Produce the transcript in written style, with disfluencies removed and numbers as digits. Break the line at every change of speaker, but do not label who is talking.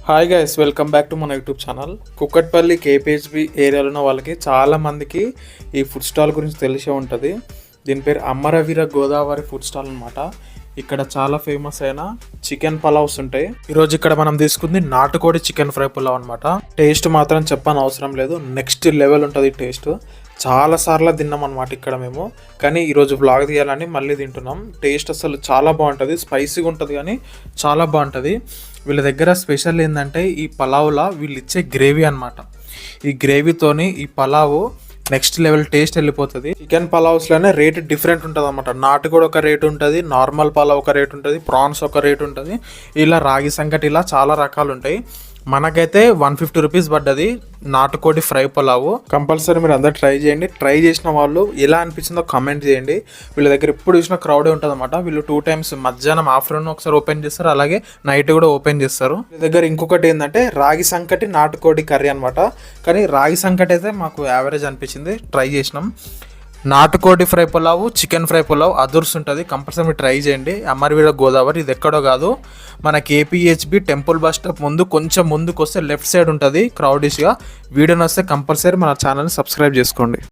Hi guys, welcome back to మన YouTube channel. Kukatpally KPHB ఏరియాలో ఉన్న వాళ్ళకి చాలామందికి ఈ ఫుడ్ స్టాల్ గురించి తెలిసే ఉంటుంది. దీని పేరు అమరవీర గోదావరి ఫుడ్ స్టాల్ అనమాట. ఇక్కడ చాలా ఫేమస్ అయిన చికెన్ పలావ్స్ ఉంటాయి. ఈరోజు ఇక్కడ మనం తీసుకుంది నాటుకోడి చికెన్ ఫ్రై పులావ్ అనమాట. టేస్ట్ మాత్రం చెప్పని అవసరం లేదు, నెక్స్ట్ లెవెల్ ఉంటుంది టేస్ట్. చాలా సార్లు తిన్నాం అనమాట ఇక్కడ మేము, కానీ ఈరోజు వ్లాగ్ తీయాలని మళ్ళీ తింటున్నాం. టేస్ట్ అసలు చాలా బాగుంటుంది, స్పైసీగా ఉంటుంది కానీ చాలా బాగుంటుంది. వీళ్ళ దగ్గర స్పెషల్ ఏంటంటే ఈ పలావ్లా వీళ్ళు ఇచ్చే గ్రేవీ అనమాట. ఈ గ్రేవీతోని ఈ పలావ్ నెక్స్ట్ లెవెల్ టేస్ట్ వెళ్ళిపోతుంది. చికెన్ పలావ్స్లోనే రేట్ డిఫరెంట్ ఉంటుంది అనమాట. నాటుకోడి ఒక రేట్ ఉంటుంది, నార్మల్ పలావ్ ఒక రేట్ ఉంటుంది, ప్రాన్స్ ఒక రేట్ ఉంటుంది, ఇలా రాగి సంకటి, ఇలా చాలా రకాలు ఉంటాయి. మనకైతే 150 రూపీస్ పడ్డది నాటుకోడి ఫ్రై పులావు. కంపల్సరీ మీరు అందరు ట్రై చేయండి. ట్రై చేసిన వాళ్ళు ఎలా అనిపించిందో కామెంట్ చేయండి. వీళ్ళ దగ్గర ఎప్పుడు చూసినా క్రౌడే ఉంటుంది అనమాట. వీళ్ళు 2 టైమ్స్ మధ్యాహ్నం, ఆఫ్టర్నూన్ ఒకసారి ఓపెన్ చేస్తారు, అలాగే నైట్ కూడా ఓపెన్ చేస్తారు. వీళ్ళ దగ్గర ఇంకొకటి ఏంటంటే రాగి సంకటి నాటుకోడి కర్రీ అనమాట. కానీ రాగి సంకటి అయితే మాకు యావరేజ్ అనిపించింది, ట్రై చేసినాం. నాటుకోడి ఫ్రై పులావు, చికెన్ ఫ్రై పులావ్ అదుర్స్ ఉంటుంది. కంపల్సరీ ట్రై చేయండి. అమరవీర గోదావరి, ఇది ఎక్కడో కాదు, మన కేపీహెచ్బి టెంపుల్ బస్ స్టాప్ ముందు కొంచెం ముందుకు వస్తే లెఫ్ట్ సైడ్ ఉంటుంది క్రౌడిష్గా. వీడియో వస్తే కంపల్సరీ మన ఛానల్ని సబ్స్క్రైబ్ చేసుకోండి.